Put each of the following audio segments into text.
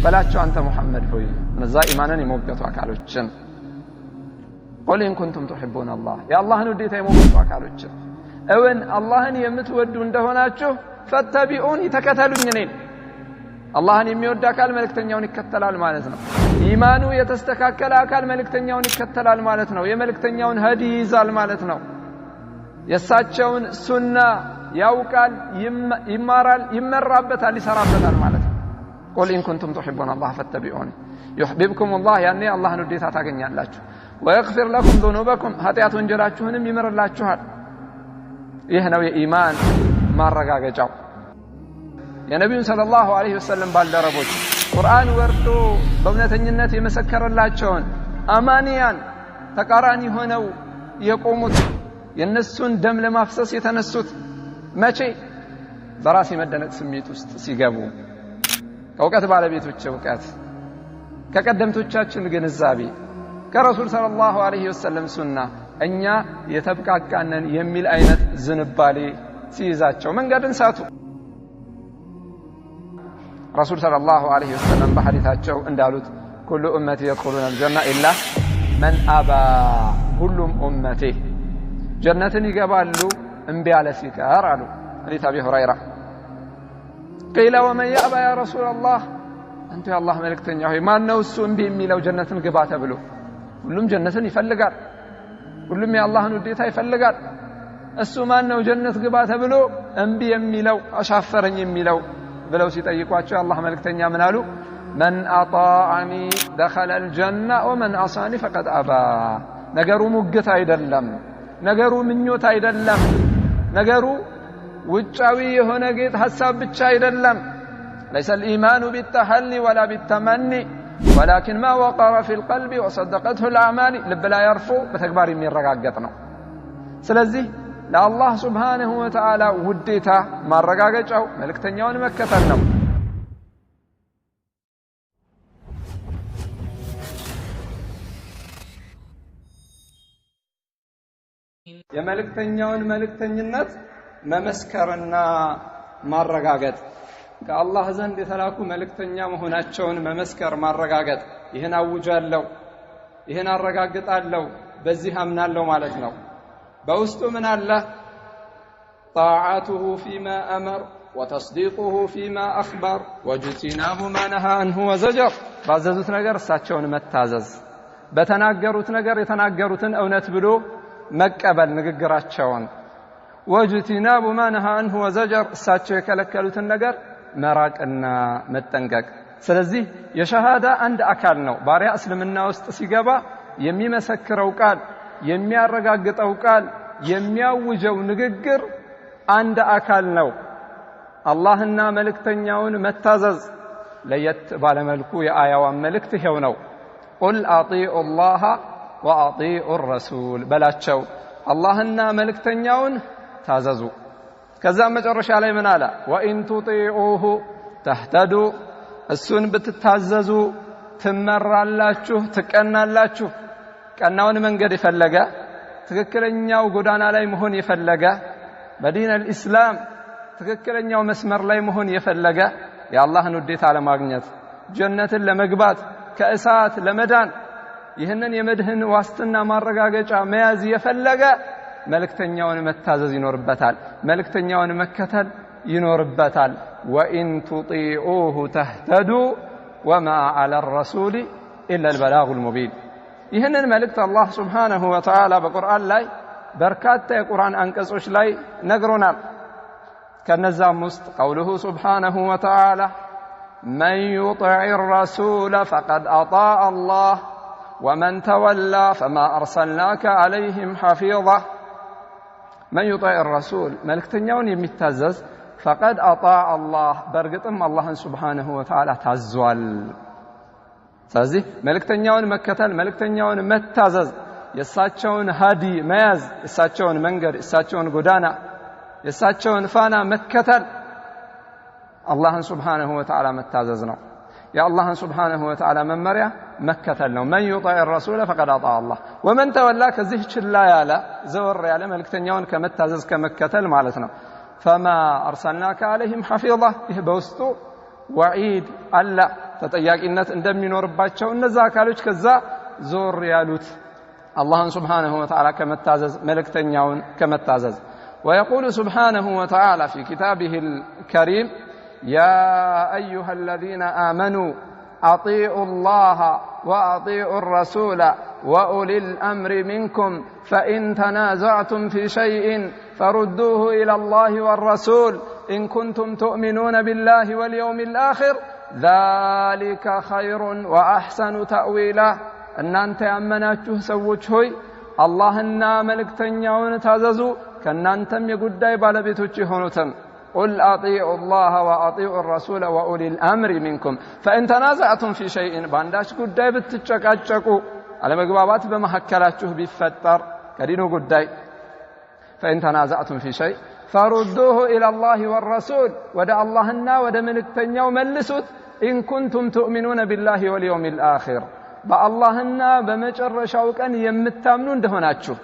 በላቸው አንተ ሙሐመድ ሆይ እነዛ ኢማንን የሞገቱ አካሎችን قل إن كنتم تحبون الله يا الله ውዴታ የሞገቱ አካሎችን እውን አላህን የምትወዱ እንደሆናችሁ ፈተቢኡኒ ተከተሉኝ እኔን አላህን የሚወድ አካል መልእክተኛውን ይከተላል ማለት ነው ኢማኑ የተስተካከለ አካል መልእክተኛውን ይከተላል ማለት ነው የመልእክተኛውን ሀዲ ይዛል ማለት ነው የሳቸውን ሱና ያውቃል ይማራል ይመራበታል ይሰራበታል ማለት ነው قل إن كنتم تحبون الله فاتبعوني يحببكم الله يعني الله ውዴታ ታገኛላችሁ ويغفر لكم ذنوبكم ኃጢአት ወንጀላችሁንም ይምርላችኋል ይህ ነው የኢማን ማረጋገጫው የነብዩ ሰለላሁ ዐለይሂ ወሰለም ባልደረቦች ቁርአን ወርዶ በእውነተኝነት የመሰከረላቸውን አማንያን ተቃራኒ ሆነው የቆሙት የነሱን ደም ለማፍሰስ የተነሱት መቼ በራስ የመደነቅ ስሜት ውስጥ ሲገቡ ከእውቀት ባለቤቶች እውቀት ከቀደምቶቻችን ግንዛቤ ከረሱል ሰለላሁ ዐለይሂ ወሰለም ሱና እኛ የተብቃቃነን የሚል አይነት ዝንባሌ ሲይዛቸው መንገድን ሳቱ ረሱል ሰለላሁ ዐለይሂ ወሰለም በሐዲታቸው እንዳሉት ኩሉ ኡመቲ يدخلون الجنة إلا من أبى ሁሉም ኡመቴ ጀነትን ይገባሉ እምቢ ያለ ሲቀር አሉ ሐዲስ አቢ ሁረይራ قيل ومن يأبى يا رسول الله أنت يا الله መልእክተኛ ሆይ ማን ነው እሱ እምቢ የሚለው ጀነትን ግባ ተብሎ ሁሉም ጀነትን ይፈልጋል ሁሉም የአላህን ውዴታ ይፈልጋል እሱ ማን ነው ጀነት ግባ ተብሎ እምቢ የሚለው አሻፈረኝ የሚለው ብለው ሲጠይቋቸው አላህ መልእክተኛ ምን አሉ من أطاعني دخل الجنة ومن عصاني فقد أبى ነገሩ ሙግት አይደለም ነገሩ ምኞት አይደለም ነገሩ ውጫዊ የሆነ ጌጥ ሐሳብ ብቻ አይደለም ليس الإيمان بالتحلي ولا بالتمني ولكن ما وقر في القلب وصدقته الأعمال ልብ ላይ ያርፎ በተግባር የሚረጋገጥ ነው ስለዚህ ለአላህ Subhanahu Wa Ta'ala ውዴታ ማረጋገጫው መልእክተኛውን መከተል ነው የመልእክተኛውን መልእክተኝነት መመስከርና ማረጋገጥ ከአላህ ዘንድ የተላኩ መልእክተኛ መሆናቸውን መመስከር ማረጋገጥ ይሄን አውጃለሁ ይሄን አረጋግጣለሁ በዚህ አምናለሁ ማለት ነው በውስጡ ምን አለ طاعته فيما أمر وتصديقه فيما أخبر واجتناب ما نهى عنه وزجر ባዘዙት ነገር እሳቸውን መታዘዝ በተናገሩት ነገር የተናገሩትን እውነት ብሎ መቀበል ንግግራቸውን واجتناب ما نهى عنه وزجر እሳቸው የከለከሉትን ነገር መራቅና መጠንቀቅ ስለዚህ የሸሃዳ አንድ አካል ነው ባሪያ እስልምና ውስጥ ሲገባ የሚመሰክረው ቃል የሚያረጋግጠው ቃል የሚያውጀው ንግግር አንድ አካል ነው አላህና መልእክተኛውን መታዘዝ ለየት ባለመልኩ የአያው መልእክት ይሄው ነው قل اطيعوا الله واطيعوا الرسول በላቸው አላህና መልእክተኛውን ታዘዙ ከዛ መጨረሻ ላይ ምን አለ وان تطيعوه تهتدوا እሱን ብትታዘዙ ትመራላችሁ ትቀናላችሁ ቀናውን መንገድ ይፈለጋ ትክክለኛው ጎዳና ላይ መሆን ይፈለጋ በዲን الاسلام ትክክለኛው መስመር ላይ መሆን ይፈለጋ የአላህን ውዴታ ለማግኘት ጀነትን ለመግባት ከእሳት ለመዳን ይህንን የመድህን ዋስትና ማረጋገጫ መያዝ የፈለገ መልእክተኛውን መታዘዝ ይኖርበታል መልእክተኛውን መከተል ይኖርበታል وان تطيعوه تهتدوا وما على الرسول الا البلاغ المبين ይህንን መልእክት አላህ Subhanahu Wa Ta'ala በቁርአን ላይ በርካታ የቁርአን አንቀጾች ላይ ነግሮናል ከነዛም ውስጥ قوله سبحانه وتعالى من يطع الرسول فقد اطاع الله ومن تولى فما ارسلناك عليهم حفيظا من يطع الرسول መልእክተኛውን የሚታዘዝ فقد اطاع الله በርግጥም አላህን Subhanahu Wa Ta'ala ታዟል ስለዚህ መልእክተኛውን መከተል መልእክተኛውን መታዘዝ የሳቸውን ሀዲ መያዝ የሳቸውን መንገድ የሳቸውን ጎዳና የሳቸውን ፋና መከተል አላህን Subhanahu Wa Ta'ala መታዘዝ ነው የአላህን Subhanahu Wa Ta'ala መመሪያ መከተል ነው من يطع الرسول فقد اطاع الله ومن تولى ከዚህ ችላ ያለ ዘወር ያለ መልእክተኛውን ከመታዘዝ ከመከተል ማለት ነው فما ارسلناك عليهم حفيظا ይህ በውስጡ وعيد አላ ተጠያቂነት እንደሚኖርባቸው እነዛ አካሎች ከዛ ዞር ያሉት አላህን ሱብሓነሁ ወተዓላ ከመታዘዝ መልእክተኛውን ከመታዘዝ ويقول سبحانه وتعالى في كتابه الكريم يا أيها الذين آمنوا أطيعوا الله وأطيعوا الرسول وأولي الأمر منكم فإن تنازعتم في شيء فردوه إلى الله والرسول إن كنتم تؤمنون بالله واليوم الآخر ذلك خير وأحسن تأويلا أن أنت أمناته سوّج هوي اللهنا ملكتنيون تاززوا كأن أنتم يقدّي بالبيتوچ هونتم قل أطيعوا الله وأطيعوا الرسول وأولي الأمر منكم فإن تنازعتم في شيء بانداش قدّي بتچقاچقوا على مغبابات بمحكلاچو بيفتر كدينو قدّي فإن تنازعتم في شيء فردوه إلى الله والرسول ودع اللهنا ودع ملكتنيو ملسوت إن كنتم تؤمنون بالله واليوم الآخر በአላህና በመጨረሻው ቀን የምታምኑ እንደሆናችሁ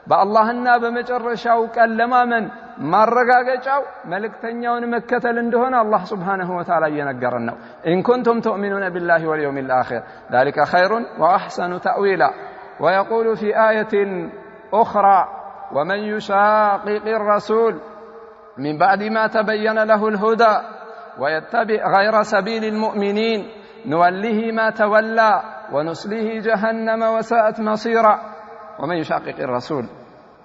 በአላህና በመጨረሻው ቀን ለማመን ማረጋገጫው መልእክተኛውን መከተል እንደሆነ አላህ Subhanahu Wa Ta'ala እየነገረን ነው إن كنتم تؤمنون بالله واليوم الآخر ذلك خير وأحسن تأويلا ويقول في آية أخرى ومن يشاقق الرسول من بعد ما تبين له الهدى ويتبع غير سبيل المؤمنين نوله ما تولى ونصله جهنم وساءت مصيرا ومن يشاقق الرسول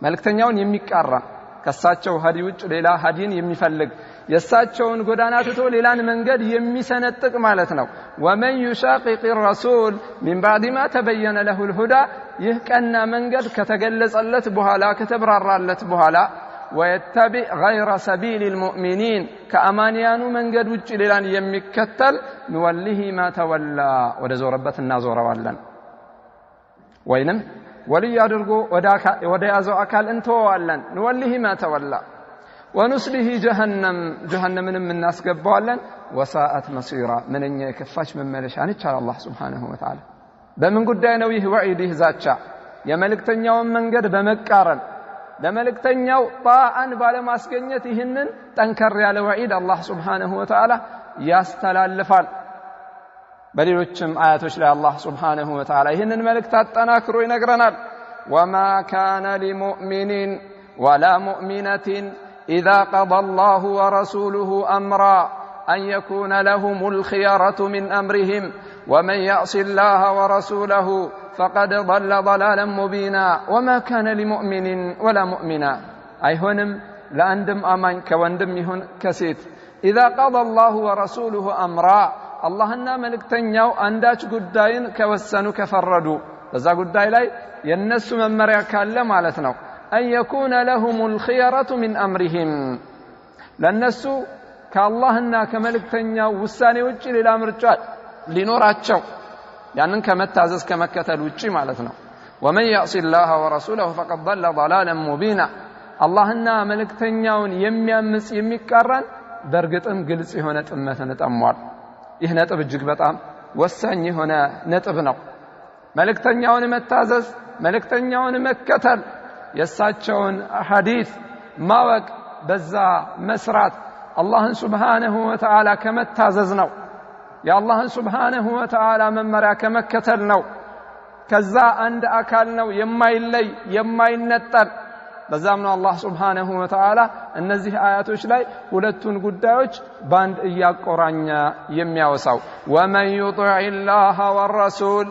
መልእክተኛውን የሚቃረን ከሳቸው ሀዲ ውጭ ሌላ ሀዲን የሚፈልግ የሳቸውን ጎዳና ትቶ ሌላን መንገድ የሚሰነጥቅ ማለት ነው ومن يشاقق الرسول من بعد ما تبين له الهدى ይህ ቀና መንገድ ከተገለጸለት በኋላ ከተብራራለት በኋላ ويتبع غير سبيل المؤمنين كأمانيان من قد وجه للان يمكتل نوله ما تولى ودزوربت النازور والن وينم ولي يدرقو وديازو أكال انتو والن نوله ما تولى ونسله جهنم من الناس قبوالا وساءت مصيرا من ان يكفاش من ملشان اتشال الله سبحانه وتعالى بمن قد دينويه وعيده ذاتشا يا ملكتن يوم من قد بمكارن ለመልእክተኛው ጣዓን ባለማስገኘት ይህንን ጠንከር ያለ ወዒድ አላህ Subhanahu Wa Ta'ala ያስተላልፋል በሌሎችም አያቶች ላይ አላህ Subhanahu Wa Ta'ala ይህንን መልእክት አጠናክሮ ይነግረናል وما كان لمؤمن ولا مؤمنة إذا قضى الله ورسوله أمرا أن يكون لهم الخيارة من أمرهم ومن يعص الله ورسوله فقد ضل ضلالا مبينا وما كان لمؤمن ولا مؤمنة أي هنم لأندم أمان كواندم يهن كسيت إذا قضى الله ورسوله أمرا اللهنا ملك تنيو أنداج قدائن كوسنو كفردو فذا قدائي لاي ينسو من مريع كالله مالتنا أن يكون لهم الخيارة من أمرهم لنسو كاللهنا كملك تنيو وساني وجه للأمر جاد لنوراتشو ያንን ከመታዘዝ ከመከተል ውጪ ማለት ነው ومن يعص الله ورسوله فقد ضل ضلالا مبينا አላህና መልእክተኛውን የሚያምጽ የሚቃረን በርግጥም ግልጽ የሆነ ጥመትን ጠሟል ይህ ነጥብ እጅግ በጣም ወሳኝ የሆነ ነጥብ ነው መልእክተኛውን መታዘዝ መልእክተኛውን መከተል የሳቸውን ሐዲስ ማወቅ በዛ መስራት አላህን Subhanahu Wa Ta'ala ከመታዘዝ ነው يا الله سبحانه وتعالى من مرا كمكتل نو كذا عند أكل نو يما ينتر بزامنا الله سبحانه وتعالى النزه آياتوش لاي ولتون قداوش باند إياك قرانيا يميا وساو ومن يطع الله والرسول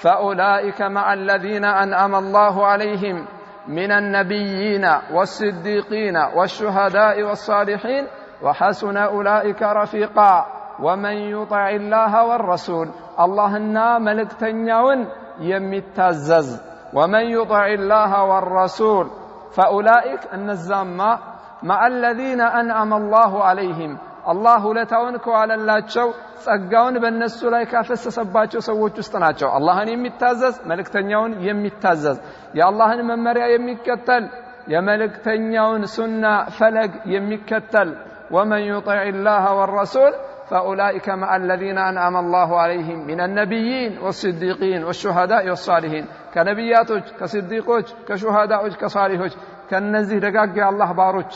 فأولئك مع الذين أنعم الله عليهم من النبيين والصديقين والشهداء والصالحين وحسن أولئك رفيقا ومن يطع الله والرسول اللهنا ملكتنيون يمتزز ومن يطع الله والرسول فأولئك النزامة مع الذين أنعم الله عليهم الله لتونك على الله تشو ጸጋውን በእነሱ ላይ ካፈሰሰባቸው ሰዎች ውስጥ ናቸው አላህን የሚታዘዝ መልእክተኛውን የሚታዘዝ የአላህን መመሪያ የሚከተል የመልእክተኛውን ሱና ፈለግ የሚከተል ومن يطع الله والرسول فأولئك مع الذين أنعم الله عليهم من النبيين والصديقين والشهداء والصالحين كنبياتك كصديقوች كشهداء كصالحوች كنዚህ ደጋግ الله ባሮች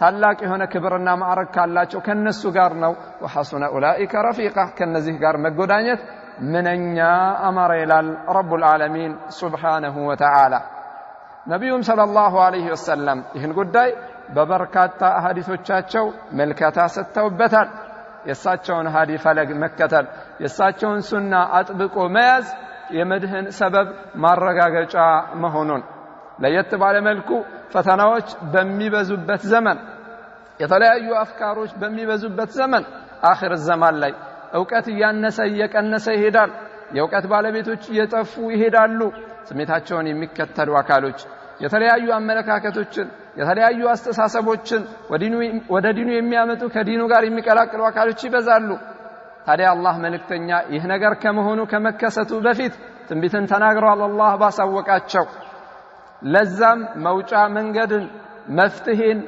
ታላቅ የሆነ ክብርና ማዕረግ ካላቸው ከነሱ ጋር ነው وحسن اولئك رفيقا ከነዚህ ጋር መጎዳኘት ምንኛ አማረ ይላል ረቡል ዓለሚን ሱብሓነሁ ወተዓላ ነብዩም ሰለላሁ ዐለይሂ ወሰለም ይህን ጉዳይ በበርካታ ሐዲሶቻቸው መልከታ ሰጥተውበታል የሳቸውን ሐዲስ ፈለግ መከተል የሳቸውን ሱና አጥብቆ መያዝ የመድህን ሰበብ ማረጋገጫ መሆኑን ለየት ባለ መልኩ ፈተናዎች በሚበዙበት ዘመን የተለያዩ አፍካሮች በሚበዙበት ዘመን አኺር ዘመን ላይ ዕውቀት እየቀነሰ ይሄዳል የዕውቀት ባለቤቶች እየጠፉ ይሄዳሉ ስሜታቸውን የሚከተሉ አካሎች የተለያዩ አመለካከቶችን የተለያዩ አስተሳሰቦችን ወደ ዲኑ የሚያመጡ ከዲኑ ጋር የሚቀላቅሉ አካሎች ይበዛሉ ታዲያ አላህ መልእክተኛ ይህ ነገር ከመሆኑ ከመከሰቱ በፊት ትንቢትን ተናግረዋል አላህ ባሳወቃቸው ለዛም መውጫ መንገድን መፍትሄን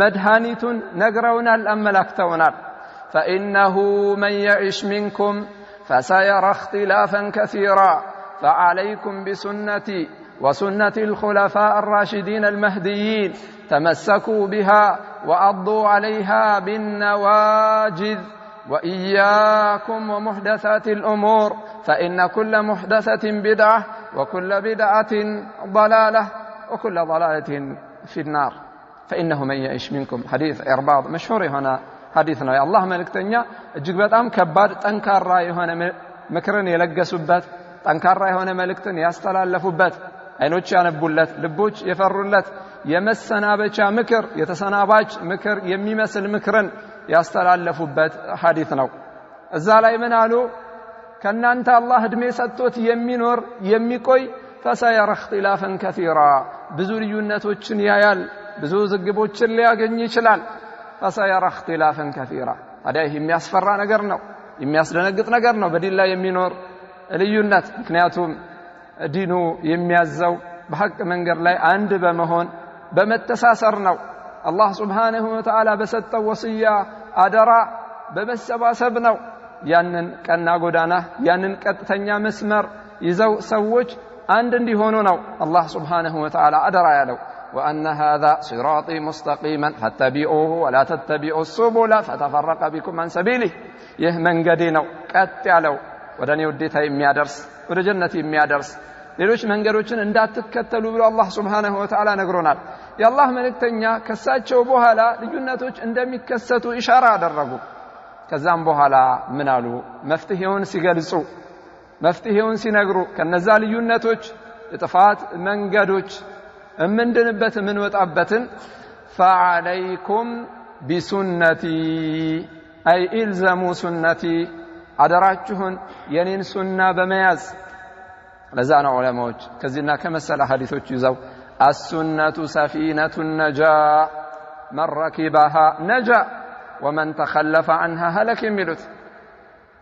መድኃኒቱን ነግረውናል አመላክተውናል فإنه من يعش منكم فسيرى اختلافا كثيرا فعليكم بسنتي وسنة الخلفاء الراشدين المهديين تمسكوا بها وعضوا عليها بالنواجذ وإياكم ومحدثات الأمور فإن كل محدثة بدعة وكل بدعة ضلالة وكل ضلالة في النار فإنه من يعش منكم حديث إرباض مشهور هنا حديثنا يا الله ملكتنيا እጅግ በጣም ከባድ ጠንካራ የሆነ ምክርን የለገሱበት ጠንካራ የሆነ መልእክትን ያስተላለፉበት አይኖች ያነቡለት ልቦች የፈሩለት የመሰናበቻ ምክር የተሰናባች ምክር የሚመስል ምክርን ያስተላለፉበት ሐዲስ ነው እዛ ላይ ምን አሉ ከናንተ አላህ እድሜ ሰጥቶት የሚኖር የሚቆይ فسيرى اختلافا كثيرا ብዙ ልዩነቶችን ያያል ብዙ ዝግቦችን ሊያገኝ ይችላል فسيرى اختلافا كثيرا ታዲያ ይህ የሚያስፈራ ነገር ነው የሚያስደነግጥ ነገር ነው በዲን ላይ የሚኖር ልዩነት ምክንያቱም ዲኑ የሚያዘው በሐቅ መንገድ ላይ አንድ በመሆን በመተሳሰር ነው አላህ Subhanahu Wa Ta'ala በሰጠው ወሲያ አደራ በመሰባሰብ ነው ያንን ቀና ጎዳና ያንን ቀጥተኛ መስመር ይዘው ሰዎች አንድ እንዲሆኑ ነው አላህ Subhanahu Wa Ta'ala አደራ ያለው وأن هذا صراطي مستقيما فاتبعوه ولا تتبعوا السبل فتفرق بكم عن سبيله ይህ መንገዴ ነው ቀጥ ያለው ወደኔ ውዴታ የሚያደርስ ወደ ጀነት የሚያደርስ ሌሎች መንገዶችን እንዳትከተሉ ብሎ አላህ Subhanahu Wa Ta'ala ነግሮናል የአላህ መልእክተኛ ከሳቸው በኋላ ልዩነቶች እንደሚከሰቱ ኢሻራ አደረጉ ከዛም በኋላ ምን አሉ መፍትሄውን ሲገልጹ መፍትሄውን ሲነግሩ ከነዛ ልዩነቶች የጥፋት መንገዶች እምንድንበት ምን ወጣበትን فعليكم بسنتي أي إلزموا سنتي አደራችሁን የኔን ሱና በመያዝ ለዛና ዑለማዎች ከዚህና ከመሰለ ሐዲሶች ይዘው السنة سفينة النجاة من ركبها نجا ومن تخلف عنها هلك የሚሉት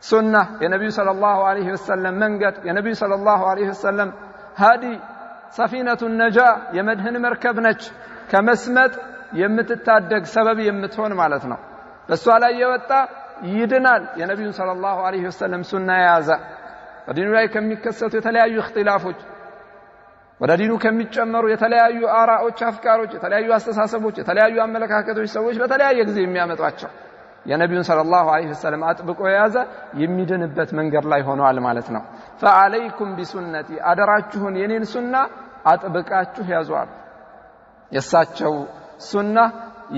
ሱና የነብዩ ሰለላሁ ዐለይሂ ወሰለም መንገድ የነብዩ ሰለላሁ ዐለይሂ ወሰለም ሃዲ سفينة النجاة የመድህን መርከብ ነች ከመስመጥ የምትታደግ ሰበብ የምትሆን ማለት ነው በሷ ላይ የወጣ ይድናል የነብዩ ሰለላሁ ዐለይሂ ወሰለም ሱና ያዘ በዲኑ ላይ ከሚከሰቱ የተለያዩ اختلافዎች ወደ ዲኑ ከሚጨመሩ የተለያዩ አራዎች አፍካሮች የተለያዩ አስተሳሰቦች የተለያዩ አመለካከቶች ሰዎች በተለያየ ጊዜ የሚያመጧቸው የነብዩን ሰለላሁ ዐለይሂ ወሰለም አጥብቆ የያዘ የሚድንበት መንገድ ላይ ሆኗል ማለት ነው فعليكم بسنتي አደራችሁን የኔን ሱና አጥብቃችሁ ያዙአል የሳቸው ሱና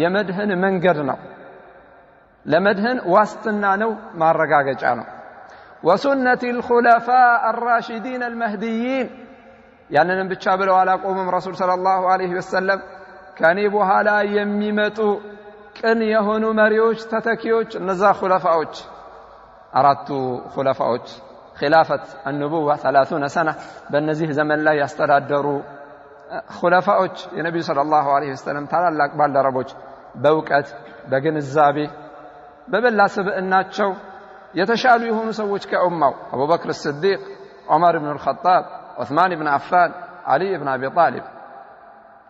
የመድህን መንገድ ነው ለመድህን ዋስትና ነው ማረጋገጫ ነው وسنة الخلفاء الراشدين المهديين ያንንም ብቻ ብለው አላቆሙም ረሱል ሰለላሁ ዐለይሂ ወሰለም ከኔ በኋላ የሚመጡ ቅን የሆኑ መሪዎች ተተኪዎች እነዛ ኹለፋዎች አራቱ ኹለፋዎች خلافة النبوة 30 سنة በእነዚህ ዘመን ላይ ያስተዳደሩ ኹለፋዎች የነብዩ ሰለላሁ ዐለይሂ ወሰለም ታላላቅ ባልደረቦች በእውቀት በግንዛቤ በበላ ስብዕናቸው የተሻሉ የሆኑ ሰዎች ከኡማው አቡበክር الصديق عمر بن الخطاب عثمان بن عفان علي بن أبي طالب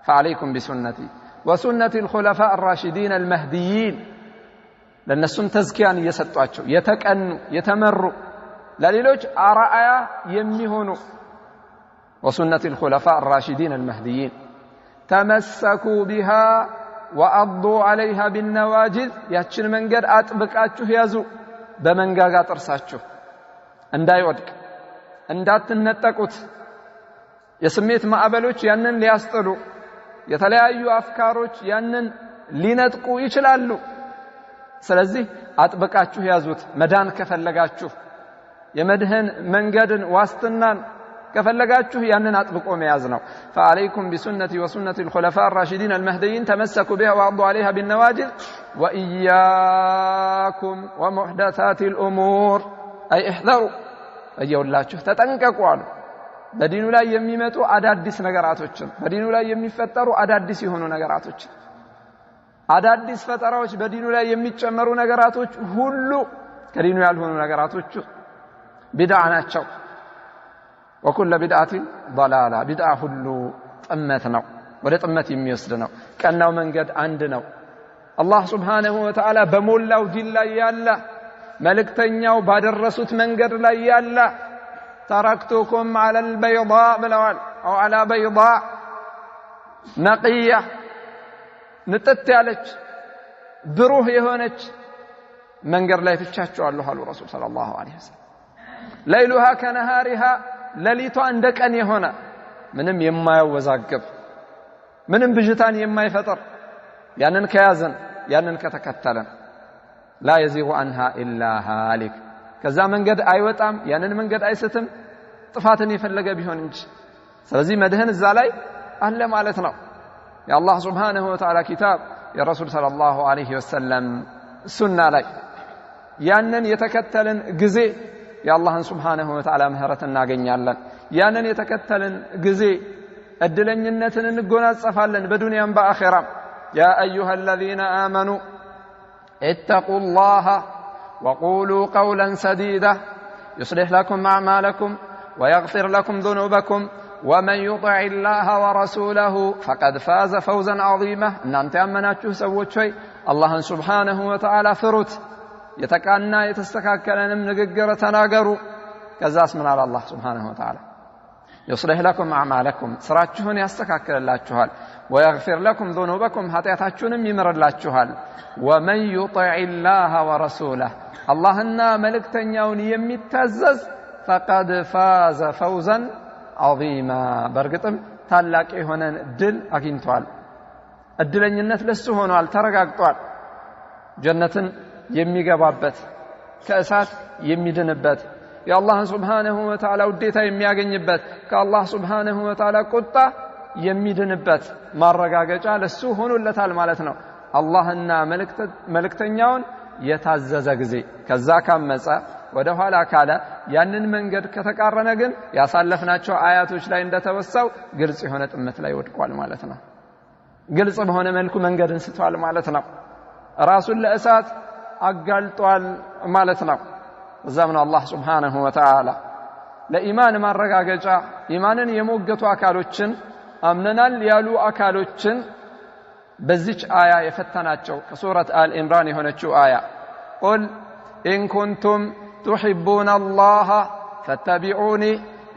فعليكم بسنتي وسنة الخلفاء الراشدين المهديين لنسون تزكيان يسطواچو يتقنوا يتمروا لليلوچ አራአያ የሚሆኑ وسنة الخلفاء الراشدين المهديين تمسكوا بها وأضوا عليها بالنواجذ ያችን መንገድ አጥብቃችሁ ያዙ በመንጋጋ ጥርሳችሁ እንዳይወድቅ እንዳትነጠቁት የስሜት ማዕበሎች ያንን ሊያስጥሉ የተለያዩ አፍካሮች ያንን ሊነጥቁ ይችላሉ ስለዚህ አጥብቃችሁ ያዙት መዳን ከፈለጋችሁ የመድህን መንገድን ዋስትናን كفلقاتشه يانن أطبقوا ميازنا فعليكم بسنتي وسنة الخلفاء الراشدين المهديين تمسكوا بها وعضوا عليها بالنواجذ وإياكم ومحدثات الأمور أي احذروا أيها الله تتنككوا عنه بدينو لا يميمتوا أدادس نقراتوچن بدينو لا يميفتروا أدادس يهونوا نقراتوچن أدادس فتراوچ بدينو لا يميچمروا نقراتوچ ሁሉ ከዲኑ ያልሆኑ ነገራቶች ቢድዓ ናቸው وكل بدعة ضلالة بدعة كله طمتنا ولا طمت يميسدنا كأنه من قد عندنا الله سبحانه وتعالى بمولاو دين لا يالا ملكتنياو بعد الرسول من قد لا يالا تركتكم على البيضاء بلوال أو على بيضاء نقية نتتالج بروح يهونج من قد لا يفتشاتشو الله الرسول صلى الله عليه وسلم ليلها كنهارها ለሊቷ እንደቀን የሆነ ምንም የማያወዛግብ ምንም ብጅታን የማይፈጥር ያንን ከያዘን ያንን ከተከተለን لا يزيغ عنها إلا هالك ከዛ መንገድ አይወጣም ያንን መንገድ አይስትም ጥፋትን የፈለገ ቢሆን እንጂ ስለዚህ መድህን እዛ ላይ አለ ማለት ነው የአላህ Subhanahu Wa Ta'ala ኪታብ የረሱል ሰለላሁ ዐለይሂ ወሰለም ሱና ላይ ያንን የተከተለን ጊዜ يا الله سبحانه وتعالى مهرة እናገኛለን ያንን የተከተልን ጊዜ እድለኝነትን እንጎናጸፋለን በዱንያም በአኺራም يا ايها الذين امنوا اتقوا الله وقولوا قولا سديدا يصلح لكم اعمالكم ويغفر لكم ذنوبكم ومن يطع الله ورسوله فقد فاز فوزا عظيما እናንተ ያመናችሁ ሰዎች ሆይ አላህን سبحانه وتعالى ፍሩት يتكأننا يتستكاكلن نغغر تناغروا كذاس من على الله سبحانه وتعالى يصلح لكم اعمالكم سراچሁን ያስተካክልላችኋል ويغفر لكم ذنوبكم ኃጢአታችሁንም ይምርላችኋል ومن يطع الله ورسوله اللهنا መልእክተኛውን የሚታዘዝ فقد فاز فوزا عظيما በርግጥም ታላቅ የሆነን ድል አግኝቷል እድለኝነት ለሱ ሆኗል ተረጋግጧል ጀነትን የሚገባበት ከእሳት የሚድንበት የአላህ Subhanahu Wa Ta'ala ውዴታ የሚያገኝበት ከአላህ Subhanahu Wa Ta'ala ቁጣ የሚድንበት ማረጋገጫ ለሱ ሆኖለታል ማለት ነው አላህና መልእክተኛውን የታዘዘ ጊዜ ከዛ ካመጸ ወደ ኋላ ካለ ያንን መንገድ ከተቃረነ ግን ያሳለፍናቸው አያቶች ላይ እንደተወሳው ግልጽ የሆነ ጥመት ላይ ወድቋል ማለት ነው ግልጽ በሆነ መልኩ መንገድን ስቷል ማለት ነው ራሱን ለእሳት አጋልጧል ማለት ነው ዘመን አላህ Subhanahu Wa Ta'ala ለኢማን ማረጋገጫ ኢማንን የሞገቱ አካሎችን አምነናል ያሉ አካሎችን በዚች አያ የፈተናቸው ከሱረት አል ኢምራን የሆነችው አያ قل إن كنتم تحبون الله فاتبعوني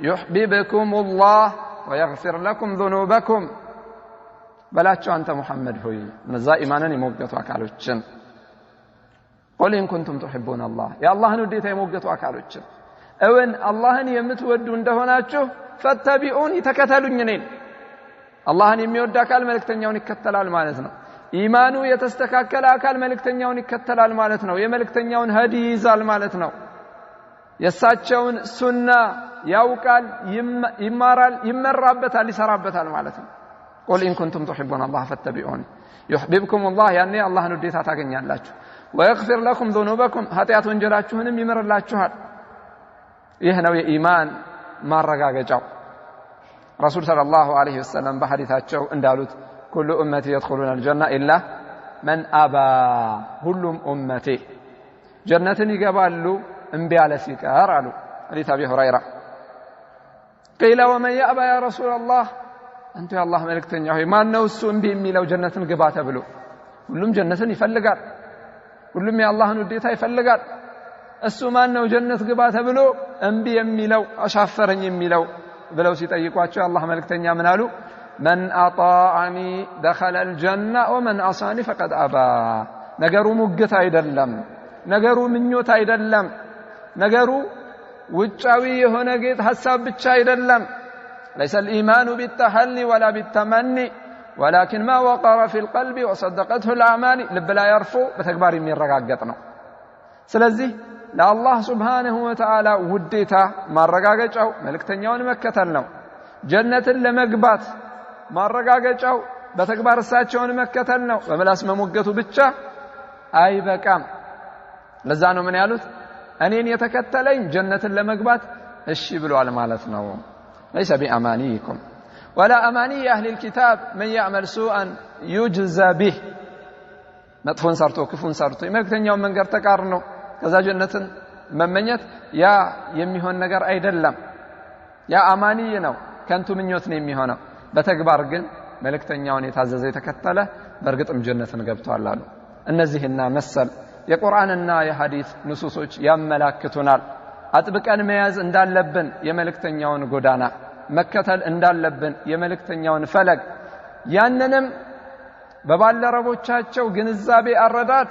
يحببكم الله ويغفر لكم ذنوبكم بلاچو አንተ ሙሐመድ ሆይ እነዛ ኢማንን የሞገቱ አካሎችን قل إن كنتم تحبون الله يا الله وديታ የሞገቱ አካሎችን እውን አላህን የምትወዱ እንደሆናችሁ فاتبعوني ተከተሉኝ እኔን አላህን የሚወድ አካል መልእክተኛውን ይከተላል ማለት ነው ኢማኑ የተስተካከለ አካል መልእክተኛውን ይከተላል ማለት ነው የመልእክተኛውን ሀዲ ይዛል ማለት ነው የሳቸውን ሱና ያውቃል ይማራል ይመራበታል ይሰራበታል ማለት ነው قل إن كنتم تحبون الله فاتبعوني يحببكم الله يعني الله وديታ ታገኛላችሁ ويغفر لكم ذنوبكم ኃጢአት ወንጀላችሁንም ይምርላችኋል ይህ ነው የኢማን ማረጋገጫው رسول صلى الله عليه وسلم بحديثاቸው እንዳሉት كل امتي يدخلون الجنه الا من ابى ሁሉም امتي ጀነትን ይገባሉ እምቢ ያለ ሲቀር አሉ حديث ابي هريره قيل ومن يأبى يا رسول الله انت يا الله መልእክተኛ ሆይ ማን ነው እሱ እምቢ የሚለው ጀነትን ግባ ተብሎ ሁሉም ጀነትን ይፈልጋል ሁሉም የአላህን ውዴታ ይፈልጋል እሱ ማን ነው ጀነት ግባ ተብሎ እምቢ የሚለው አሻፈረኝ የሚለው ብለው ሲጠይቋቸው አላህ መልእክተኛ ምን አሉ من أطاعني دخل الجنة ومن عصاني فقد أبى ነገሩ ሙግት አይደለም ነገሩ ምኞት አይደለም ነገሩ ውጫዊ የሆነ ጌጥ ሐሳብ ብቻ አይደለም ليس الإيمان بالتحلي ولا بالتمني ولكن ما وقر في القلب وصدقته الأعمال ልብ ላይ ያርፎ በተግባር የሚረጋገጥ ነው ስለዚህ ለአላህ Subhanahu Wa Ta'ala ውዴታ ማረጋገጫው መልእክተኛውን መከተል ነው ጀነትን ለመግባት ማረጋገጫው በተግባር እሳቸውን መከተል ነው በመላስ መሞገቱ ብቻ አይበቃም ለዛ ነው ምን ያሉት እኔን የተከተለኝ ጀነትን ለመግባት እሺ ብሏል ማለት ነው ليس بأمانيكم ولا أماني أهل الكتاب من يعمل سوءا يجزى به መጥፎን ሰርቶ ክፉን ሰርቶ መልእክተኛውን መንገር ተቃርኖ ከዛ ጀነትን መመኘት ያ የሚሆን ነገር አይደለም ያ አማኒ ነው ከንቱ ምኞት ነው የሚሆነው በተግባር ግን መልእክተኛውን የታዘዘ የተከተለ በርግጥም ጀነትን ገብቷል አሉ እነዚህና መሰል የቁርአንና የሐዲስ ንሱሶች ያመላክቱናል አጥብቀን መያዝ እንዳለብን የመልእክተኛውን ጎዳና መከተል እንዳለብን የመልእክተኛውን ፈለግ ያንንም በባልደረቦቻቸው ግንዛቤ አረዳድ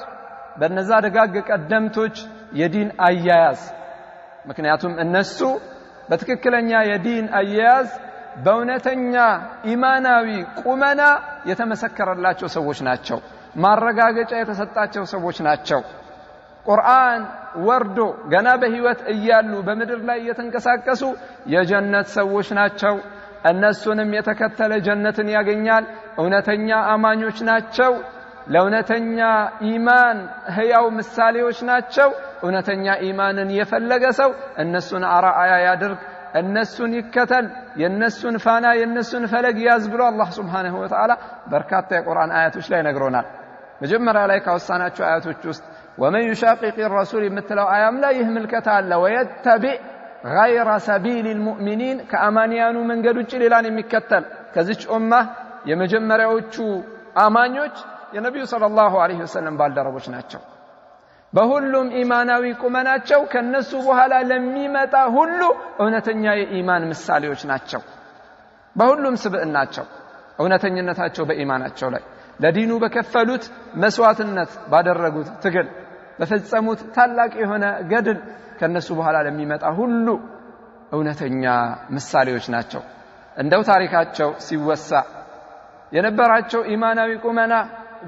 በነዛ ደጋግ ቀደምቶች የዲን አያያዝ ምክንያቱም እነሱ በትክክለኛ የዲን አያያዝ በእውነተኛ ኢማናዊ ቁመና የተመሰከረላቸው ሰዎች ናቸው ማረጋገጫ የተሰጣቸው ሰዎች ናቸው ቁርአን ወርዶ ገና በህይወት እያሉ በመድር ላይ የተንቀሳቀሱ የጀነት ሰዎች ናቸው እነሱንም የተከተለ ጀነትን ያገኛል እውነተኛ አማኞች ናቸው ለእውነተኛ ኢማን ህያው ምሳሌዎች ናቸው እውነተኛ ኢማንን የፈለገ ሰው እነሱን አራአያ ያድርግ እነሱን ይከተል የነሱን ፋና የነሱን ፈለግ ያዝ ብሎ አላህ Subhanahu Wa Ta'ala በርካታ የቁርአን አያቶች ላይ ነግሮናል መጀመሪያ ላይ ካወሳናቸው አያቶች ውስጥ ومن يشاقق الرسول የምትለው አያም ላይ ይህ ምልከታ አለ ويتبع غير سبيل المؤمنين ከአማንያኑ መንገድ ውጪ ሌላን የሚከተል ከዚች ኡማ የመጀመሪያዎቹ አማኞች የነብዩ ሰለላሁ ዐለይሂ ወሰለም ባልደረቦች ናቸው በሁሉም ኢማናዊ ቁመናቸው ከነሱ በኋላ ለሚመጣ ሁሉ እውነተኛ የኢማን ምሳሌዎች ናቸው በሁሉም ስብዕናቸው እውነተኝነታቸው በኢማናቸው ላይ ለዲኑ በከፈሉት መስዋዕትነት ባደረጉት ትግል በፈጸሙት ታላቅ የሆነ ገድል ከነሱ በኋላ ለሚመጣ ሁሉ እውነተኛ ምሳሌዎች ናቸው እንደው ታሪካቸው ሲወሳ የነበራቸው ኢማናዊ ቁመና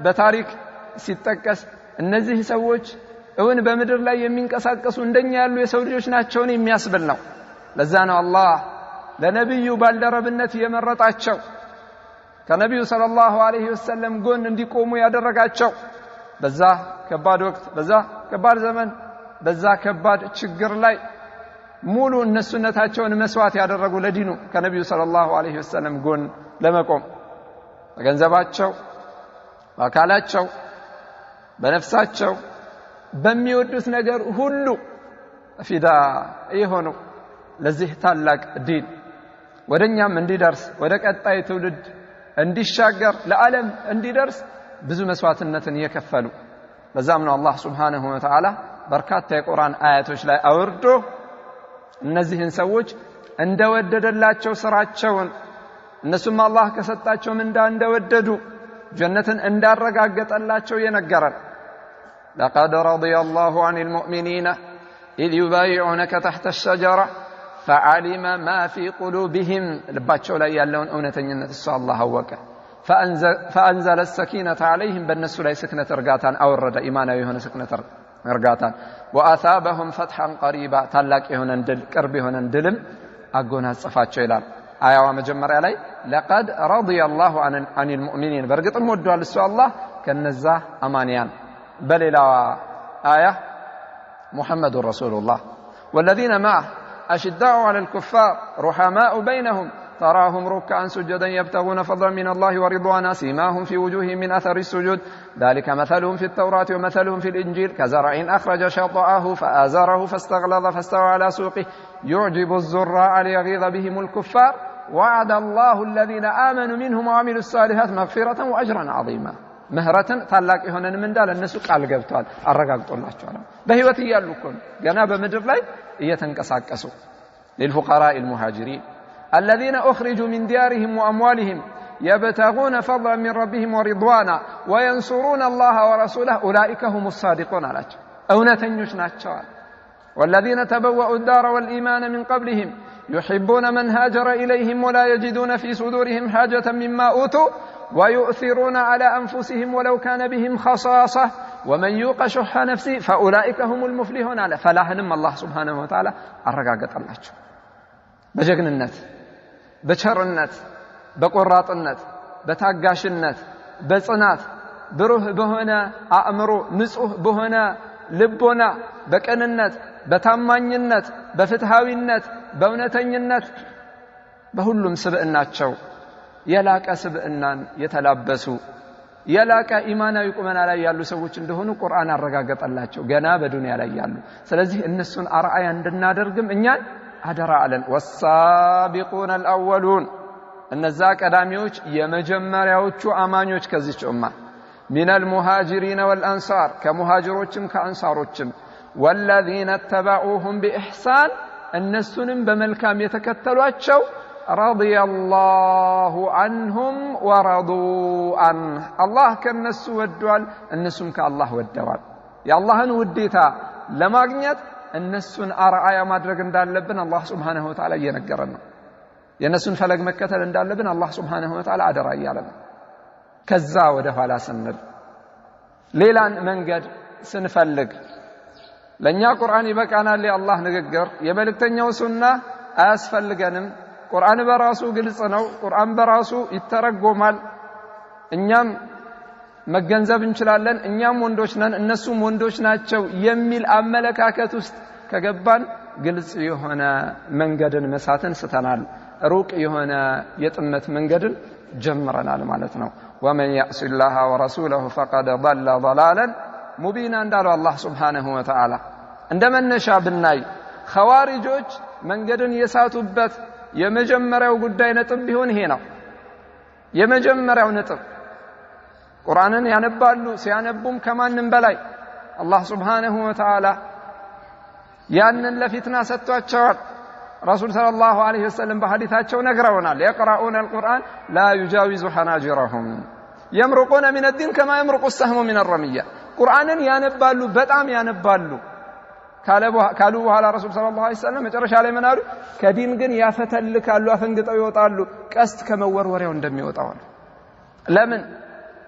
በታሪክ ሲጠቀስ እነዚህ ሰዎች እውን በመድር ላይ የሚንቀሳቀሱ እንደኛ ያሉ የሰው ልጆች ናቸውን የሚያስብል ነው ለዛ ነው አላህ ለነብዩ ባልደረብነት የመረጣቸው ከነብዩ ሰለላሁ ዐለይሂ ወሰለም ጎን እንዲቆሙ ያደረጋቸው በዛ ከባድ ወቅት በዛ ከባድ ዘመን በዛ ከባድ ችግር ላይ ሙሉ እነሱነታቸውን መስዋዕት ያደረጉ ለዲኑ ከነብዩ ሰለላሁ ዐለይሂ ወሰለም ጎን ለመቆም በገንዘባቸው በአካላቸው በነፍሳቸው በሚወዱት ነገር ሁሉ ፊዳ ይሆኑ ለዚህ ታላቅ ዲን ወደኛም እንዲደርስ ወደ ቀጣይ ትውልድ እንዲሻገር ለዓለም እንዲደርስ ብዙ መስዋዕትነትን የከፈሉ በዛም ነው አላህ Subhanahu Wa Ta'ala በርካታ የቁርአን አያቶች ላይ አውርዶ እነዚህን ሰዎች እንደወደደላቸው ስራቸውን እነሱም አላህ ከሰጣቸው እንደወደዱ ጀነትን እንዳረጋገጠላቸው የነገረን لقد رضي الله عن المؤمنين إذ يبايعونك تحت الشجرة فعلم ما في قلوبهم ልባቸው ላይ ያለውን እውነተኝነት እሱ አላህ አወቀ فأنزل السكينة عليهم በእነሱ ላይ ስክነት እርጋታን አወረደ ኢማናዊ የሆነ ስክነት እርጋታን وأثابهم فتحا قريبا ታላቅ የሆነ ድል ቅርብ የሆነ ድልም አጎናጸፋቸው ይላል አያዋ መጀመሪያ ላይ لقد رضي الله عن المؤمنين በርግጥም ወዷል እሱ አላህ ከነዛ አማንያን بللا آية محمد رسول الله والذين معه أشداء على الكفار رحماء بينهم تراهم ركعا سجدا يبتغون فضلا من الله ورضوانا سيماهم في وجوههم من أثر السجود ذلك مثلهم في التوراة ومثلهم في الإنجيل كزرع أخرج شطأه فآزره فاستغلظ فاستوى على سوقه يعجب الزراع ليغيظ بهم الكفار وعد الله الذين آمنوا منهم وعملوا الصالحات مغفرة وأجرا عظيما ምህረትን ታላቅ የሆነን ምንዳል እነሱ ቃል ገብተዋል አረጋግጦላቸዋል በህይወት ያሉኩን ገና በመድር ላይ እየተንቀሳቀሱ للفقراء المهاجرين الذين اخرجوا من ديارهم واموالهم يبتغون فضلا من ربهم ورضوانا وينصرون الله ورسوله أولئك هم الصادقون አላቸው እውነተኞች ናቸው والذين تبوأوا الدار والإيمان من قبلهم يحبون من هاجر إليهم ولا يجدون في صدورهم حاجة مما أوتوا ويؤثرون على أنفسهم ولو كان بهم خصاصة ومن يوق شح نفسه فأولئك هم المفلحون على فلاحንም الله سبحانه وتعالى አረጋገጠላቸው በጀግንነት በቸርነት በቆራጥነት በታጋሽነት በጽናት ብሩህ በሆነ አእምሮ ንጹህ በሆነ ልቦና በቀንነት በታማኝነት በፍትሃዊነት በእውነተኝነት በሁሉም ስብዕናቸው የላቀ ስብዕናን የተላበሱ የላቀ ኢማናዊ ቁመና ላይ ያሉ ሰዎች እንደሆኑ ቁርአን አረጋገጠላቸው ገና በዱንያ ላይ ያሉ ስለዚህ እነሱን አርአያ እንድናደርግም እኛን አደራ አለን والسابقون الأولون እነዛ ቀዳሚዎች የመጀመሪያዎቹ አማኞች ከዚህች ኡማ من المهاجرين والأنصار كمهاجروچم كأنصاروچم والذين اتبعوهم بإحسان النسنم بملكام يتكتلواچو رضي الله عنهم ورضوا عنه الله كنس ودوال النسم كالله ودوال يا اللهن وديتا لماغنيت النسن أرعايا مادرق اندالبن الله سبحانه وتعالى ينقرنا የነሱን ፈለግ መከተል እንዳለብን አላህ Subhanahu Wa Ta'ala አደራ ይያለን ከዛ ወደ ኋላ ስንል ሌላን መንገድ ስንፈልግ ለኛ ቁርአን ይበቃናል የአላህ ንግግር የመልእክተኛው ሱና አያስፈልገንም ቁርአን በራሱ ግልጽ ነው ቁርአን በራሱ ይተረጎማል እኛም መገንዘብ እንችላለን እኛም ወንዶች ነን እነሱም ወንዶች ናቸው የሚል አመለካከት ውስጥ ከገባን ግልጽ የሆነ መንገድን መሳተን ስተናል ሩቅ የሆነ የጥመት መንገድን ጀምረናል ማለት ነው ومن يعص الله ورسوله فقد ضل ضلالا مبينا እንዳለው አላህ Subhanahu Wa Ta'ala እንደመነሻ ብናይ ኸዋሪጆች መንገድን የሳቱበት የመጀመሪያው ጉዳይ ነጥብ ቢሆን ይሄ ነው የመጀመሪያው ነጥብ ቁርአንን ያነባሉ ሲያነቡም ከማንም በላይ አላህ Subhanahu Wa Ta'ala ያንን ለፊትና ሰጥቷቸዋል رسول صلى الله عليه وسلم بحديثاቸው ነግረውናል يقرؤون القرآن لا يجاوز حناجرهم يمرقون من الدين كما يمرق السهم من الرمية قرآንን ያነባሉ በጣም ያነባሉ ካሉ በኋላ ረሱል ሰለላሁ ዐለይሂ ወሰለም መጨረሻ ላይ ምን አሉ ከዲን ግን ያፈተልካሉ አፈንግጠው ይወጣሉ ቀስት ከመወርወሪያው እንደሚወጣው ለምን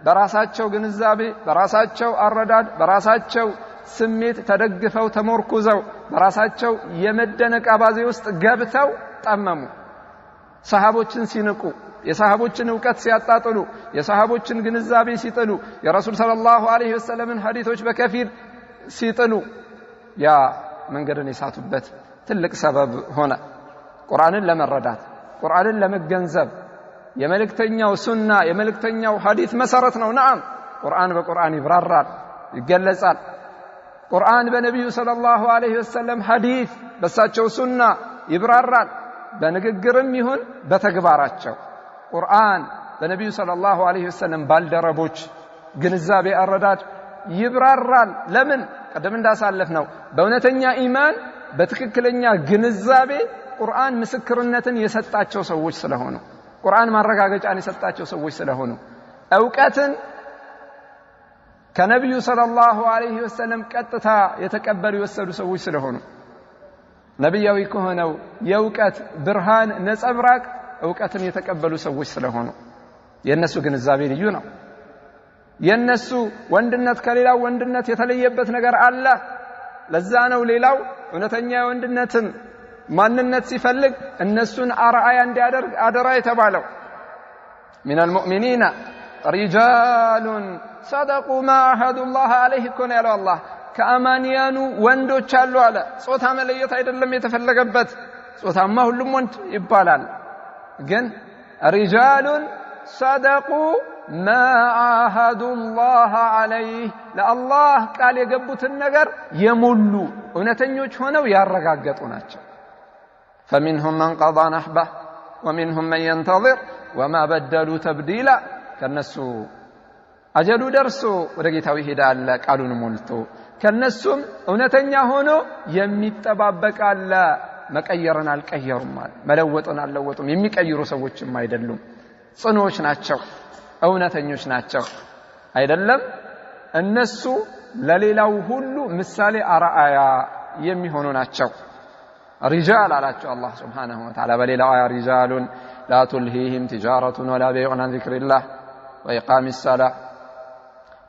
በራሳቸው ግንዛቤ በራሳቸው አረዳድ በራሳቸው ስሜት ተደግፈው ተመርኩዘው በራሳቸው የመደነቅ አባዜ ውስጥ ገብተው ጠመሙ ሰሃቦችን ሲንቁ የሰሃቦችን ዕውቀት ሲያጣጥሉ የሰሃቦችን ግንዛቤ ሲጥሉ የረሱል ሰለላሁ ዐለይሂ ወሰለምን ሐዲሶች በከፊል ሲጥሉ ያ መንገድን የሳቱበት ትልቅ ሰበብ ሆነ ቁርአንን ለመረዳት ቁርአንን ለመገንዘብ የመልእክተኛው ሱና የመልእክተኛው ሐዲስ መሰረት ነው ነዓም ቁርአን በቁርአን ይብራራል ይገለጻል ቁርአን በነብዩ ሰለላሁ ዐለይሂ ወሰለም ሐዲስ በሳቸው ሱና ይብራራል በንግግርም ይሁን በተግባራቸው ቁርአን በነብዩ ሰለላሁ ዐለይሂ ወሰለም ባልደረቦች ግንዛቤ አረዳድ ይብራራል ለምን ቀደም እንዳሳለፍነው በእውነተኛ ኢማን በትክክለኛ ግንዛቤ ቁርአን ምስክርነትን የሰጣቸው ሰዎች ስለሆኑ ቁርአን ማረጋገጫን የሰጣቸው ሰዎች ስለሆኑ ዕውቀትን ከነብዩ ሰለላሁ ዐለይሂ ወሰለም ቀጥታ የተቀበሉ የወሰዱ ሰዎች ስለሆኑ ነብያዊ ከሆነው የዕውቀት ብርሃን ነጸብራቅ ዕውቀትን የተቀበሉ ሰዎች ስለሆኑ የነሱ ግንዛቤ ልዩ ነው የነሱ ወንድነት ከሌላው ወንድነት የተለየበት ነገር አለ ለዛ ነው ሌላው እውነተኛ ወንድነትን ማንነት ሲፈልግ እነሱን አርአያ እንዲያደርግ አደራ የተባለው من المؤمنين رجال صدقوا ما عهدوا الله عليه كن يا الله ከአማንያኑ ወንዶች አሉ አለ ጾታ መለየት አይደለም የተፈለገበት ጾታማ ሁሉም ወንድ ይባላል ግን رجال صدقوا ما عهدوا الله عليه ለአላህ ቃል የገቡትን ነገር የሙሉ እውነተኞች ሆነው ያረጋገጡ ናቸው فمنهم من قضى نحبه ومنهم من ينتظر وما بدلوا تبديلا ከነሱ አጀሉ ደርሶ ወደ ጌታው ይሄዳል ቃሉን ሞልቶ ከነሱም እውነተኛ ሆኖ የሚጠባበቅ አለ መቀየርን አልቀየሩም መለወጥን አልለወጡም የሚቀይሩ ሰዎችም አይደሉም ጽኖች ናቸው እውነተኞች ናቸው አይደለም እነሱ ለሌላው ሁሉ ምሳሌ አርአያ የሚሆኑ ናቸው رجال አላቸው አላህ Subhanahu Wa Ta'ala በሌላው አያ رجال لا تلهيهم تجارة ولا بيع عن ذكر الله وإقام الصلاة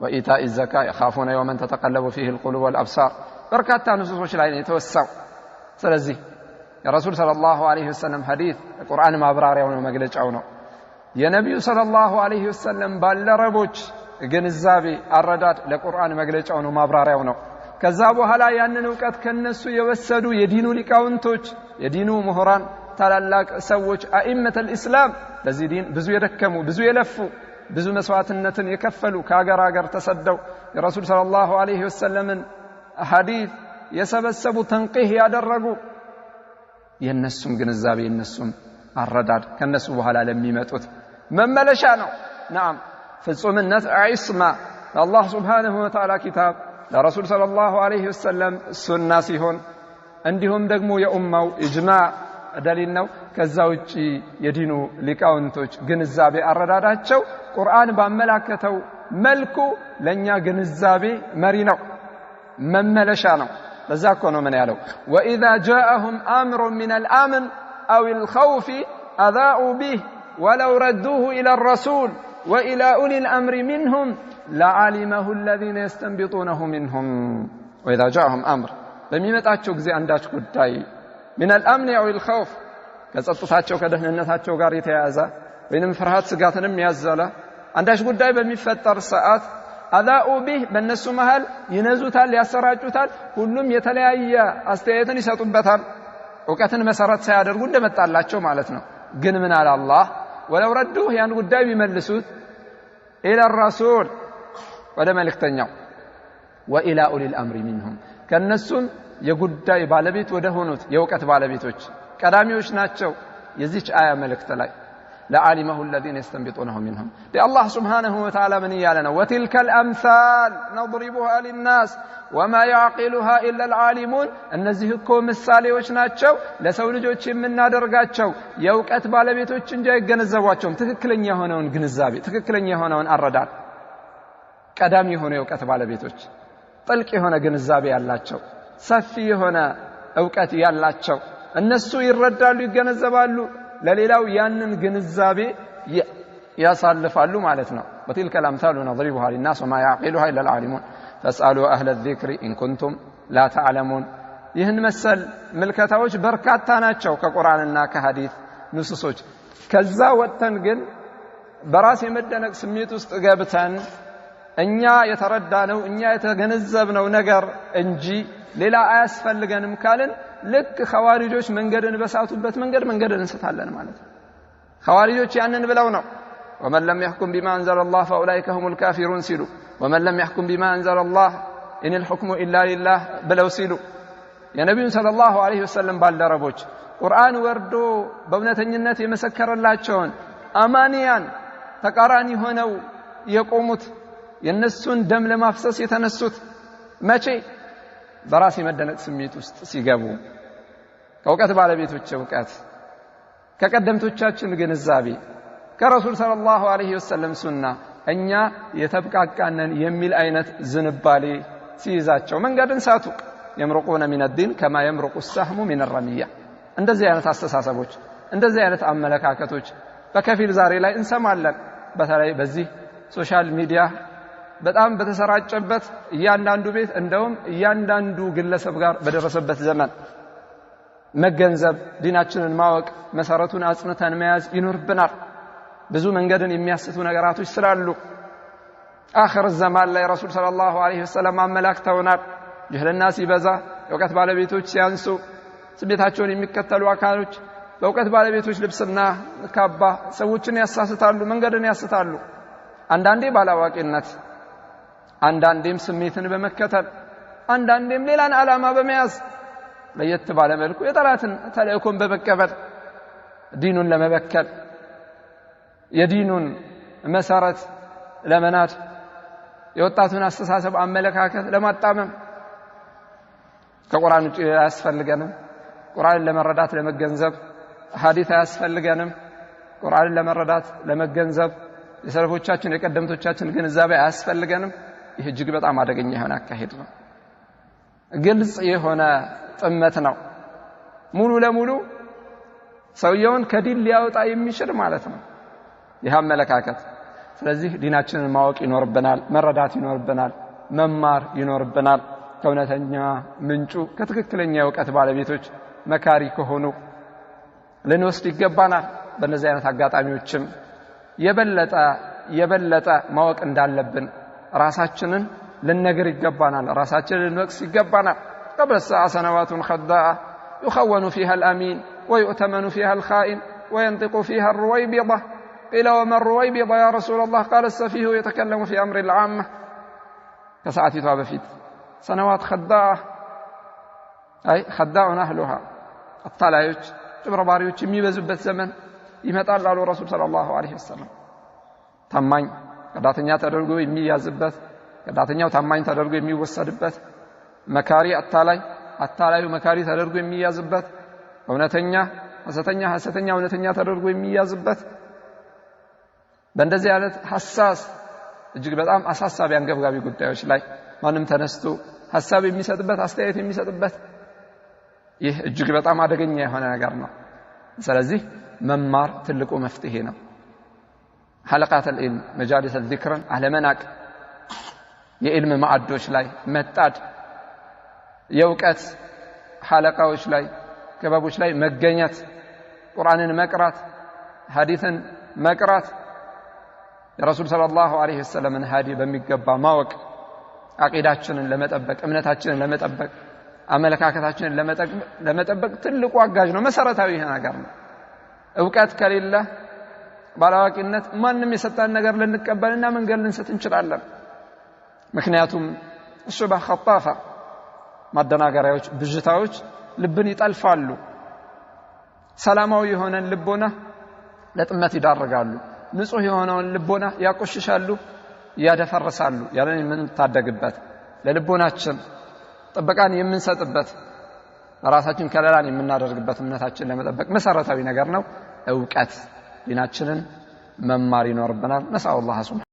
وإيتاء الزكاة يخافون يوما تتقلب فيه القلوب والأبصار በርካታ ንሱሶች ላይ የተወሳው ስለዚህ የረሱል ሰለላሁ ዐለይሂ ወሰለም ሐዲስ ቁርአን ማብራሪያው ነው መግለጫው ነው የነብዩ ሰለላሁ ዐለይሂ ወሰለም ባልደረቦች ግንዛቤ አረዳድ ለቁርአን መግለጫው ነው ማብራሪያው ነው ከዛ በኋላ ያንን ዕውቀት ከነሱ የወሰዱ የዲኑ ሊቃውንቶች የዲኑ ምሁራን ታላላቅ ሰዎች አኢመተል ኢስላም ለዚህ ዲን ብዙ የደከሙ ብዙ የለፉ ብዙ መስዋዕትነትን የከፈሉ ከሀገር ተሰደው የረሱል ሰለላሁ ዐለይሂ ወሰለምን ሐዲስ የሰበሰቡ ተንቂህ ያደረጉ የነሱም ግንዛቤ የነሱም አረዳድ ከነሱ በኋላ ለሚመጡት መመለሻ ነው نعم ፍጹምነት አይስማ አላህ Subhanahu Wa Ta'ala ኪታብ ለረሱል ሰለላሁ ዐለይሂ ወሰለም ሱና ሲሆን እንዲሁም ደግሞ የኡማው ኢጅማዕ ደሊል ነው ከዛ ውጪ የዲኑ ሊቃውንቶች ግንዛቤ አረዳዳቸው ቁርአን ባመላከተው መልኩ ለኛ ግንዛቤ መሪ ነው መመለሻ ነው ለዛ እኮ ነው ምን ያለው وإذا جاءهم أمر من الأمن أو الخوف أذاعوا به ولو ردوه إلى الرسول وإلى أولي الأمر منهم لعلمه الذين يستنبطونه منهم وإذا جاءهم أمر በሚመጣቸው ጊዜ አንዳች ጉዳይ من الأمن أو الخوف ከጸጥታቸው ከደህንነታቸው ጋር የተያያዘ ወይንም ፍርሃት ስጋትንም ያዘለ አንዳች ጉዳይ በሚፈጠር ሰዓት አዳኡ ቢህ በእነሱ መሃል ይነዙታል ያሰራጩታል ሁሉም የተለያየ አስተያየትን ይሰጡበታል ዕውቀትን መሰረት ሳያደርጉ እንደመጣላቸው ማለት ነው ግን ምን አለ አላህ ወለው ረዱህ ያን ጉዳይ ቢመልሱት ኢላ الرسول ወደ መልእክተኛው وإلى أولي الأمر منهم ከነሱም የጉዳይ ባለቤት ወደ ሆኑት የዕውቀት ባለቤቶች ቀዳሚዎች ናቸው የዚች አያ መልእክት ላይ لعلمه الذين يستنبطونه منهم الله سبحانه وتعالى من يالنا وتلك الأمثال نضربها للناس وما يعقلها إلا العالمون እነዚህ እኮ ምሳሌዎች ናቸው ለሰው ልጆች የምናደርጋቸው የዕውቀት ባለቤቶች እንጂ አይገነዘቧቸውም ትክክለኛ የሆነውን ግንዛቤ ትክክለኛ የሆነውን አረዳድ ቀዳሚ የሆነ የዕውቀት ባለቤቶች ጥልቅ የሆነ ግንዛቤ ያላቸው ሰፊ የሆነ ዕውቀት ያላቸው እነሱ ይረዳሉ ይገነዘባሉ ለሌላው ያንን ግንዛቤ ያሳልፋሉ ማለት ነው وتلك الامثال نضربها للناس وما يعقلها الا العالمون فاسالوا اهل الذكر ان كنتم لا تعلمون ይህን መሰል መልከታዎች በርካታ ናቸው ከቁርአንና ከሐዲስ ንሱሶች ከዛ ወጥተን ግን በራስ የመደነቅ ስሜት ውስጥ ገብተን እኛ የተረዳነው እኛ የተገነዘብነው ነገር እንጂ ሌላ አያስፈልገንም ካልን ልክ ኸዋሪጆች መንገድን በሳቱበት መንገድን እንስታለን ማለት ነው ኸዋሪጆች ያንን ብለው ነው ومن لم يحكم بما انزل الله فاولئك هم الكافرون ሲሉ ومن لم يحكم بما انزل الله ان الحكم الا لله ብለው ሲሉ የነብዩ ሰለላሁ ዐለይሂ ወሰለም ባልደረቦች ቁርአን ወርዶ በእውነተኝነት የመሰከረላቸውን አማንያን ተቃራኒ ሆነው የቆሙት የነሱን ደም ለማፍሰስ የተነሱት መቼ በራስ የመደነቅ ስሜት ውስጥ ሲገቡ ከዕውቀት ባለቤቶች ዕውቀት ከቀደምቶቻችን ግንዛቤ ከረሱል ሰለላሁ ዐለይሂ ወሰለም ሱና እኛ የተብቃቃነን የሚል አይነት ዝንባሌ ሲይዛቸው መንገድን ሳቱ يمرقون من الدين كما يمرق السهم من الرمية እንደዚህ አይነት አስተሳሰቦች እንደዚህ አይነት አመለካከቶች በከፊል ዛሬ ላይ እንሰማለን በተለይ በዚህ ሶሻል ሚዲያ በጣም በተሰራጨበት እያንዳንዱ ቤት እንደውም እያንዳንዱ ግለሰብ ጋር በደረሰበት ዘመን መገንዘብ ዲናችንን ማወቅ መሰረቱን አጽንተን መያዝ ይኖርብናል ብዙ መንገድን የሚያስቱ ነገራቶች ስላሉ አኺር ዘማን ላይ ረሱል ሰለላሁ ዐለይሂ ወሰለም አመላክተውናል ጀህልና ሲበዛ የዕውቀት ባለቤቶች ሲያንሱ ስሜታቸውን የሚከተሉ አካሎች በዕውቀት ባለቤቶች ልብስና ካባ ሰዎችን ያሳስታሉ መንገድን ያስታሉ አንዳንዴ ባላዋቂነት አንዳንዴም ስሜትን በመከተል አንዳንዴም ሌላን ዓላማ በመያዝ ለየት ባለ መልኩ የጠላትን ተልእኮን በመቀበል ዲኑን ለመበከል የዲኑን መሰረት ለመናድ የወጣቱን አስተሳሰብ አመለካከት ለማጣመም ከቁርአን ውጪ አያስፈልገንም ቁርአንን ለመረዳት ለመገንዘብ ሐዲስ አያስፈልገንም ቁርአንን ለመረዳት ለመገንዘብ የሰለፎቻችን የቀደምቶቻችን ግንዛቤ አያስፈልገንም? ይህ እጅግ በጣም አደገኛ የሆነ አካሄድ ነው። ግልጽ የሆነ ጥመት ነው። ሙሉ ለሙሉ ሰውየውን ከዲን ሊያወጣ የሚችል ማለት ነው ይህ አመለካከት። ስለዚህ ዲናችንን ማወቅ ይኖርብናል፣ መረዳት ይኖርብናል፣ መማር ይኖርብናል። ከእውነተኛ ምንጩ ከትክክለኛ የእውቀት ባለቤቶች መካሪ ከሆኑ ልንወስድ ይገባናል። በእነዚህ አይነት አጋጣሚዎችም የበለጠ ማወቅ እንዳለብን ራሳችንን ልንነግር ይገባናል፣ ራሳችንን ልንወቅስ ይገባናል። قبل الساعة سنوات خداعة يخون فيها الأمين ويؤتمن فيها الخائن وينطق فيها الرويبضة قيل وما الرويبضة يا رسول الله قال السفيه يتكلم في أمر العامة كساعة بفيت سنوات خداعة أي خداع أهلها الطلايوች ጭብረባሪዎች የሚበዙበት ዘመን ይመጣል አሉ ረሱል ሰለላሁ ዐለይሂ ወሰለም። ታማኝ ከዳተኛ ተደርጎ የሚያዝበት ከዳተኛው ታማኝ ተደርጎ የሚወሰድበት መካሪ አታላዩ መካሪ ተደርጎ የሚያዝበት እውነተኛ ሐሰተኛ እውነተኛ ተደርጎ የሚያዝበት በእንደዚህ አይነት ሐሳስ እጅግ በጣም አሳሳቢ አንገብጋቢ ጉዳዮች ላይ ማንም ተነስቶ ሐሳብ የሚሰጥበት አስተያየት የሚሰጥበት ይህ እጅግ በጣም አደገኛ የሆነ ነገር ነው። ስለዚህ መማር ትልቁ መፍትሄ ነው። ሐለቃት العلم መጃሊስ الذكر አለመናቅ፣ የዕልም ማዕዶች ላይ መጣድ፣ የእውቀት ሐለቃዎች ላይ ክበቦች ላይ መገኘት፣ ቁርአንን መቅራት፣ ሐዲስን መቅራት፣ የረሱል ሰለላሁ ዐለይሂ ወሰለምን ሐዲ በሚገባ ማወቅ፣ አቂዳችንን ለመጠበቅ እምነታችንን ለመጠበቅ አመለካከታችንን ለመጠበቅ ትልቁ አጋዥ ነው። መሰረታዊ ነገር ነው። ዕውቀት ከሌለ ባላዋቂነት ማንም የሰጠን ነገር ልንቀበልና መንገድ ልንሰጥ እንችላለን። ምክንያቱም ሹብሃ ኸጣፋ ማደናገሪያዎች ብዥታዎች ልብን ይጠልፋሉ። ሰላማዊ የሆነን ልቦና ለጥመት ይዳርጋሉ። ንጹህ የሆነውን ልቦና ያቆሽሻሉ፣ ያደፈርሳሉ። ያለን የምንታደግበት ለልቦናችን ጥበቃን የምንሰጥበት ራሳችን ከለላን የምናደርግበት እምነታችን ለመጠበቅ መሰረታዊ ነገር ነው ዕውቀት። ዲናችንን መማር ይኖርብናል። ነስአሉላህ